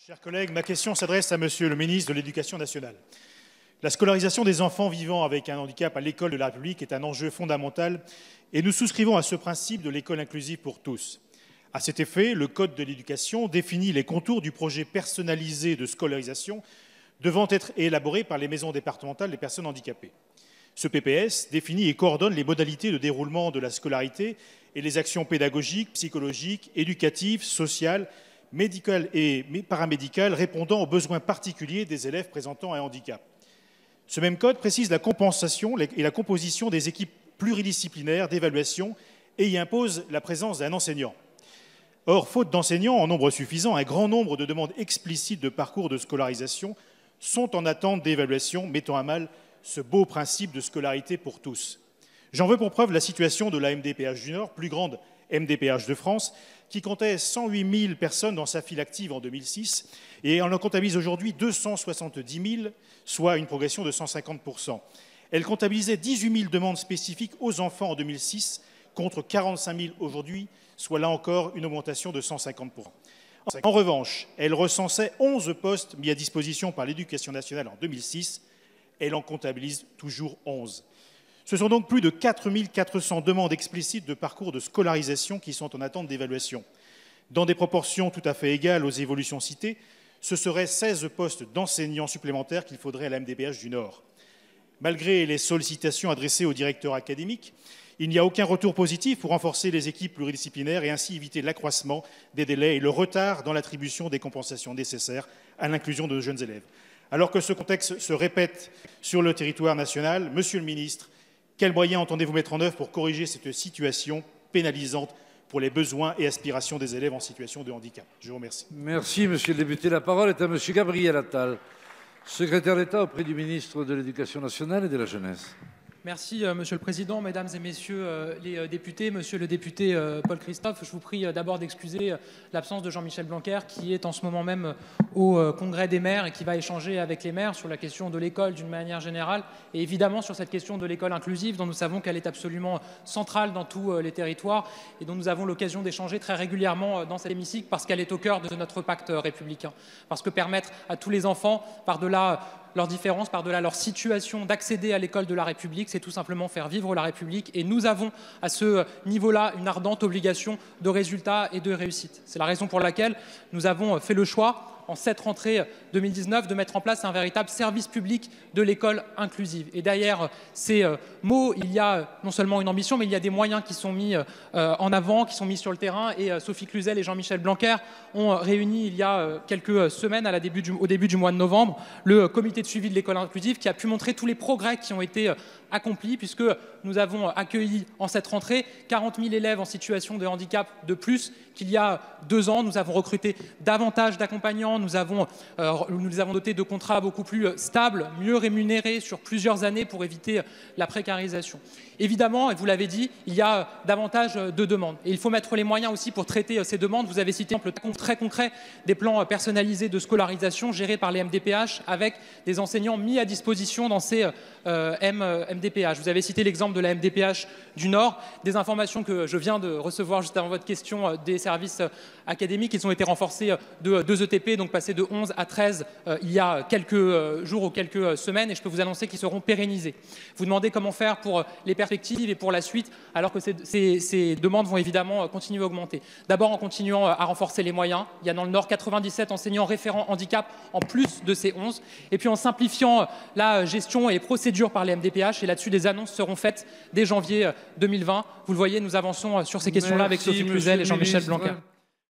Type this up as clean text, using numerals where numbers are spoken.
Chers collègues, ma question s'adresse à Monsieur le ministre de l'Éducation nationale. La scolarisation des enfants vivant avec un handicap à l'école de la République est un enjeu fondamental et nous souscrivons à ce principe de l'école inclusive pour tous. À cet effet, le Code de l'éducation définit les contours du projet personnalisé de scolarisation devant être élaboré par les maisons départementales des personnes handicapées. Ce PPS définit et coordonne les modalités de déroulement de la scolarité et les actions pédagogiques, psychologiques, éducatives, sociales, médicales et paramédicales répondant aux besoins particuliers des élèves présentant un handicap. Ce même code précise la compensation et la composition des équipes pluridisciplinaires d'évaluation et y impose la présence d'un enseignant. Or, faute d'enseignants en nombre suffisant, un grand nombre de demandes explicites de parcours de scolarisation sont en attente d'évaluation, mettant à mal ce beau principe de scolarité pour tous. J'en veux pour preuve la situation de la MDPH du Nord, plus grande MDPH de France, qui comptait 108 000 personnes dans sa file active en 2006 et on en comptabilise aujourd'hui 270 000, soit une progression de 150%. Elle comptabilisait 18 000 demandes spécifiques aux enfants en 2006 contre 45 000 aujourd'hui, soit là encore une augmentation de 150%. En revanche, elle recensait 11 postes mis à disposition par l'Éducation nationale en 2006. Elle en comptabilise toujours 11. Ce sont donc plus de 4 400 demandes explicites de parcours de scolarisation qui sont en attente d'évaluation. Dans des proportions tout à fait égales aux évolutions citées, ce seraient 16 postes d'enseignants supplémentaires qu'il faudrait à la MDPH du Nord. Malgré les sollicitations adressées aux directeurs académiques, il n'y a aucun retour positif pour renforcer les équipes pluridisciplinaires et ainsi éviter l'accroissement des délais et le retard dans l'attribution des compensations nécessaires à l'inclusion de nos jeunes élèves. Alors que ce contexte se répète sur le territoire national, Monsieur le ministre, quels moyens entendez-vous mettre en œuvre pour corriger cette situation pénalisante pour les besoins et aspirations des élèves en situation de handicap? Je vous remercie. Merci, monsieur le député. La parole est à monsieur Gabriel Attal, secrétaire d'État auprès du ministre de l'Éducation nationale et de la jeunesse. Merci, Monsieur le Président, Mesdames et Messieurs les députés. Monsieur le député Paul Christophe, je vous prie d'abord d'excuser l'absence de Jean-Michel Blanquer, qui est en ce moment même au Congrès des maires et qui va échanger avec les maires sur la question de l'école d'une manière générale et évidemment sur cette question de l'école inclusive dont nous savons qu'elle est absolument centrale dans tous les territoires et dont nous avons l'occasion d'échanger très régulièrement dans cet hémicycle parce qu'elle est au cœur de notre pacte républicain. Parce que permettre à tous les enfants, par-delà leurs différences, par-delà leur situation, d'accéder à l'école de la République, c'est tout simplement faire vivre la République. Et nous avons à ce niveau-là une ardente obligation de résultats et de réussite. C'est la raison pour laquelle nous avons fait le choix, en cette rentrée 2019, de mettre en place un véritable service public de l'école inclusive. Et derrière ces mots, il y a non seulement une ambition, mais il y a des moyens qui sont mis en avant, qui sont mis sur le terrain. Et Sophie Cluzel et Jean-Michel Blanquer ont réuni il y a quelques semaines, au début du mois de novembre, le comité de suivi de l'école inclusive qui a pu montrer tous les progrès qui ont été accomplis, puisque nous avons accueilli en cette rentrée 40 000 élèves en situation de handicap de plus qu'il y a 2 ans. Nous avons recruté davantage d'accompagnants, nous les avons dotés de contrats beaucoup plus stables, mieux rémunérés sur plusieurs années pour éviter la précarisation. Évidemment, et vous l'avez dit, il y a davantage de demandes. Et il faut mettre les moyens aussi pour traiter ces demandes. Vous avez cité un exemple très concret des plans personnalisés de scolarisation gérés par les MDPH avec des enseignants mis à disposition dans ces MDPH. Vous avez cité l'exemple de la MDPH du Nord. Des informations que je viens de recevoir juste avant votre question des services académiques. Ils ont été renforcés de 2 ETP, donc passés de 11 à 13 il y a quelques jours ou quelques semaines. Et je peux vous annoncer qu'ils seront pérennisés. Vous demandez comment faire pour les perspectives et pour la suite, alors que ces demandes vont évidemment continuer à augmenter. D'abord en continuant à renforcer les moyens. Il y a dans le Nord 97 enseignants référents handicap en plus de ces 11. Et puis en simplifiant la gestion et les procédures par les MDPH. Et là-dessus, des annonces seront faites dès janvier 2020. Vous le voyez, nous avançons sur ces questions-là avec Sophie Cluzel et Jean-Michel Blanquer.